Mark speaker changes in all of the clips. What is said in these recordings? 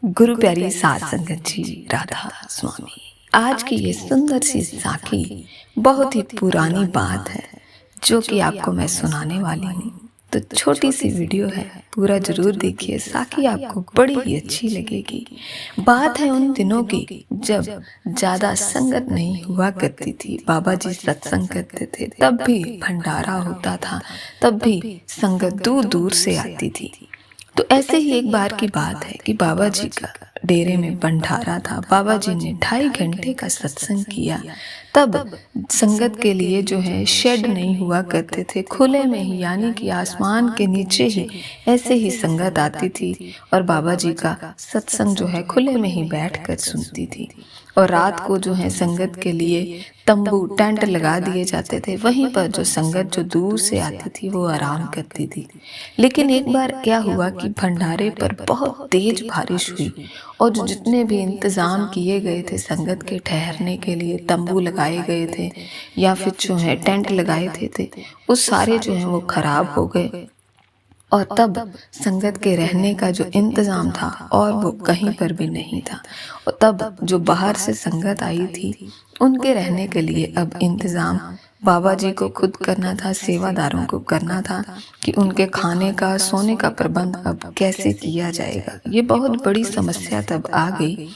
Speaker 1: गुरु प्यारी सात संगत जी, राधा स्वामी। आज की ये सुंदर सी साखी बहुत ही पुरानी बात है जो कि आपको मैं सुनाने वाली हूँ। तो छोटी सी वीडियो है, पूरा जरूर देखिए, साखी आपको बड़ी ही अच्छी लगेगी। बात है उन दिनों की जब ज़्यादा संगत नहीं हुआ करती थी। बाबा जी सत्संग करते थे, तब भी भंडारा होता था, तब भी संगत दूर दूर से आती थी। तो ऐसे ही एक बार की बात है कि बाबा जी का डेरे में भंडारा था। बाबा जी ने 2.5 घंटे का सत्संग किया। तब संगत के लिए जो है शेड नहीं हुआ करते थे, खुले में ही, यानी कि आसमान के नीचे ही ऐसे ही संगत आती थी और बाबा जी का सत्संग जो है खुले में ही बैठकर सुनती थी। और रात को जो है संगत के लिए तंबू टेंट लगा दिए जाते थे, वहीं पर जो संगत जो दूर से आती थी वो आराम करती थी। लेकिन एक बार क्या हुआ कि भंडारे पर बहुत तेज बारिश हुई और जो जितने भी इंतज़ाम किए गए थे संगत के ठहरने के लिए, तंबू लगाए गए थे या फिर जो है टेंट लगाए थे वो सारे जो हैं वो खराब हो गए। और तब संगत के रहने का जो इंतज़ाम था और वो कहीं पर भी नहीं था। और तब जो बाहर से संगत आई थी उनके रहने के लिए अब इंतज़ाम बाबा जी को खुद करना था, सेवादारों को करना था कि उनके खाने का, सोने का प्रबंध अब कैसे किया जाएगा। ये बहुत बड़ी समस्या तब आ गई।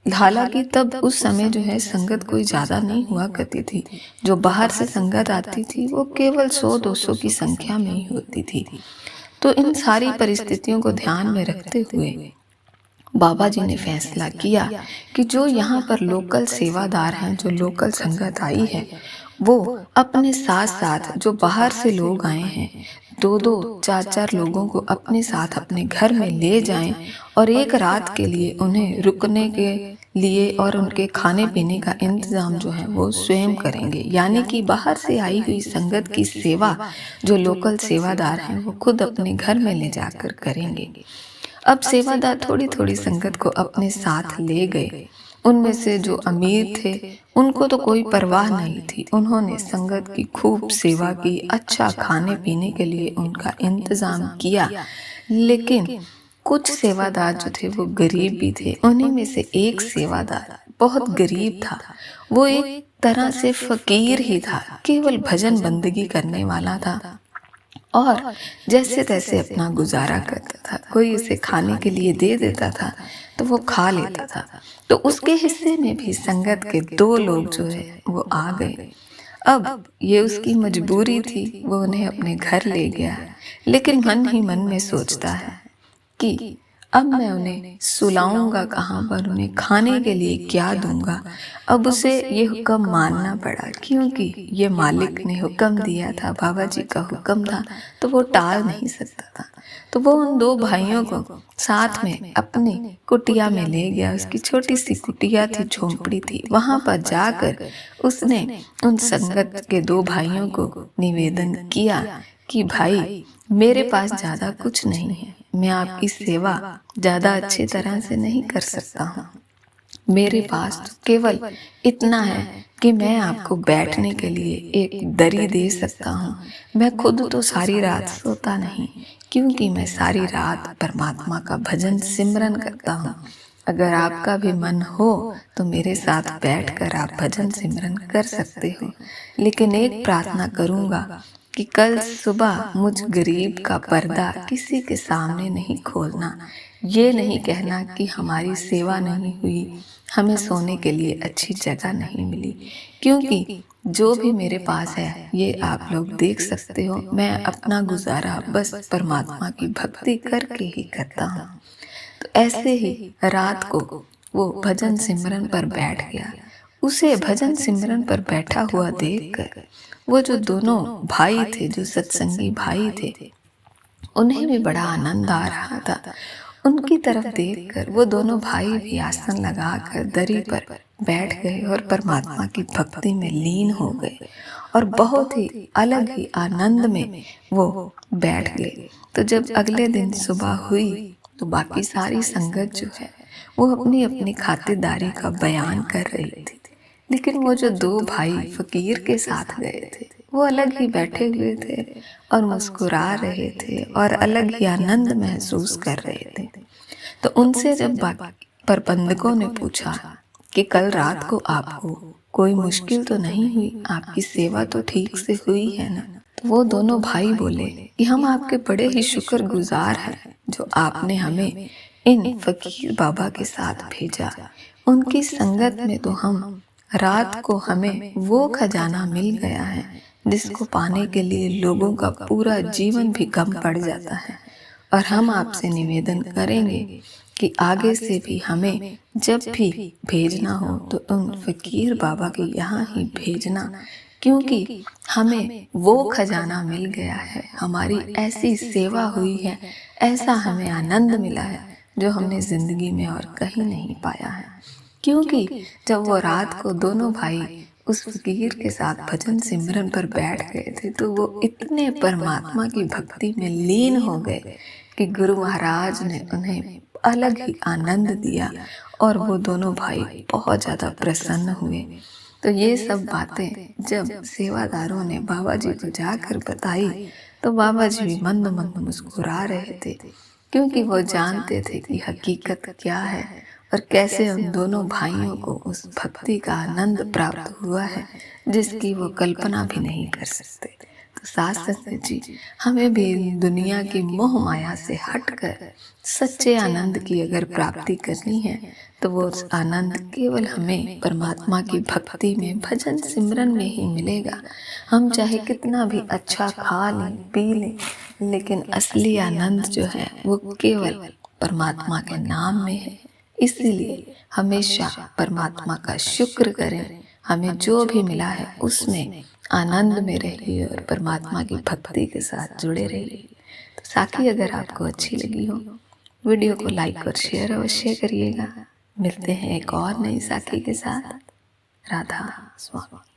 Speaker 1: हालांकि तब उस समय जो है संगत कोई ज़्यादा नहीं हुआ करती थी। जो बाहर से संगत आती थी वो केवल 100-200 की संख्या में ही होती थी। तो इन सारी परिस्थितियों को ध्यान में रखते हुए बाबा जी ने फैसला किया कि जो यहाँ पर लोकल सेवादार हैं, जो लोकल संगत आई है, वो अपने साथ साथ जो बाहर से लोग आए हैं, 2-2, 4-4 लोगों को अपने साथ अपने घर में ले जाएं और एक रात के लिए उन्हें रुकने के लिए और उनके खाने पीने का इंतज़ाम जो है वो स्वयं करेंगे। यानी कि बाहर से आई हुई संगत की सेवा जो लोकल सेवादार हैं वो खुद अपने घर में ले जाकर करेंगे। अब सेवादार थोड़ी थोड़ी संगत को अपने साथ ले गए। उनमें से जो अमीर थे उनको तो कोई परवाह नहीं थी, उन्होंने संगत की खूब सेवा की, अच्छा खाने पीने के लिए उनका इंतज़ाम किया। लेकिन कुछ सेवादार जो थे वो गरीब भी थे। उन्हीं में से एक सेवादार बहुत गरीब था। वो एक तरह से फकीर ही था, केवल भजन बंदगी करने वाला था और जैसे तैसे अपना गुजारा करता था। कोई उसे खाने के लिए दे देता था तो वो खा लेता था। तो उसके हिस्से में भी संगत के 2 लोग जो है वो आ गए। अब ये उसकी मजबूरी थी, वो उन्हें अपने घर ले गया। लेकिन मन ही मन में सोचता है कि अब मैं उन्हें सुलाऊंगा कहाँ पर, उन्हें खाने के लिए क्या दूंगा। अब उसे ये हुक्म मानना पड़ा, क्योंकि ये मालिक ने हुक्म दिया था, बाबा जी का हुक्म था, तो वो टाल नहीं सकता था। तो वो उन 2 भाइयों को साथ में अपनी कुटिया में ले गया। उसकी छोटी सी कुटिया थी, झोंपड़ी थी। वहां पर जाकर उसने उन संगत के 2 भाइयों को निवेदन किया कि भाई, मेरे पास ज़्यादा कुछ नहीं है, मैं आपकी सेवा ज़्यादा अच्छी तरह से नहीं कर सकता हूँ। मेरे पास तो केवल इतना है कि मैं आपको बैठने के लिए एक दरी दे सकता हूँ। मैं खुद तो सारी रात सोता नहीं, क्योंकि मैं सारी रात परमात्मा का भजन सिमरन करता हूँ। अगर आपका भी मन हो तो मेरे साथ बैठकर आप भजन सिमरन कर सकते हो। लेकिन एक प्रार्थना करूँगा कि कल सुबह मुझ गरीब का पर्दा किसी के सामने नहीं खोलना। ये नहीं कहना कि हमारी सेवा नहीं हुई, हमें सोने के लिए अच्छी जगह नहीं मिली, क्योंकि जो भी मेरे पास है ये आप लोग देख सकते हो। मैं अपना गुजारा बस परमात्मा की भक्ति करके ही करता हूँ। तो ऐसे ही रात को वो भजन सिमरन पर बैठ गया। उसे भजन सिमरन पर बैठा हुआ देखकर वो जो दोनों भाई थे, जो सत्संगी भाई थे, उन्हें भी बड़ा आनंद आ रहा था। उनकी तरफ देखकर वो दोनों भाई भी आसन लगाकर दरी पर बैठ गए और परमात्मा की भक्ति में लीन हो गए और बहुत ही अलग ही आनंद में वो बैठ गए। तो जब अगले दिन सुबह हुई तो बाकी सारी संगत जो है वो अपनी अपनी खातिरदारी का बयान कर रही थी। लेकिन वो जो 2 भाई फकीर के साथ गए थे वो अलग ही बैठे हुए थे और मुस्कुरा रहे थे और अलग ही आनंद महसूस कर रहे थे। तो उनसे जब प्रबंधकों ने पूछा कि कल रात को आपको कोई मुश्किल तो नहीं हुई, आपकी सेवा तो ठीक से हुई है ना? तो वो दोनों भाई बोले कि हम आपके बड़े ही शुक्रगुजार हैं जो आपने हमें इन फकीर बाबा के साथ भेजा। उनकी संगत में तो हम रात को हमें वो खजाना मिल गया है जिसको पाने के लिए लोगों का पूरा जीवन भी कम पड़ जाता है। और हम आपसे निवेदन करेंगे कि आगे से भी हमें जब भी भेजना हो तो उन फकीर बाबा के यहाँ ही भेजना, क्योंकि हमें वो खजाना मिल गया है, हमारी ऐसी सेवा हुई है, ऐसा हमें आनंद मिला है जो हमने जिंदगी में और कहीं नहीं पाया है। क्योंकि जब वो रात को दोनों भाई उस फकीर के साथ भजन सिमरन पर बैठ गए थे तो वो इतने परमात्मा की भक्ति में लीन हो गए कि गुरु महाराज ने उन्हें अलग ही आनंद दिया और वो दोनों भाई बहुत ज़्यादा प्रसन्न हुए। तो ये सब बातें जब सेवादारों ने बाबा जी को जाकर बताई तो बाबा जी भी मंद मंद मुस्कुरा रहे थे, क्योंकि वो जानते थे कि हकीकत क्या है और कैसे उन दोनों भाइयों को उस भक्ति का आनंद प्राप्त हुआ है जिसकी वो कल्पना भी नहीं कर सकते। तो साथ संगत जी, हमें भी दुनिया की मोह माया से हटकर सच्चे आनंद की अगर प्राप्ति करनी है तो वो आनंद केवल हमें परमात्मा की भक्ति में भजन सिमरन में ही मिलेगा। हम चाहे कितना भी अच्छा खा लें पी लें, लेकिन असली आनंद जो है वो केवल परमात्मा के नाम में है। इसीलिए हमेशा परमात्मा का शुक्र करें, हमें जो भी मिला है उसमें आनंद में रहिए और परमात्मा की भक्ति के साथ जुड़े रहिए। तो साखी अगर आपको अच्छी लगी हो, वीडियो को लाइक और शेयर अवश्य करिएगा। मिलते हैं एक और नई साखी के साथ। राधा स्वामी।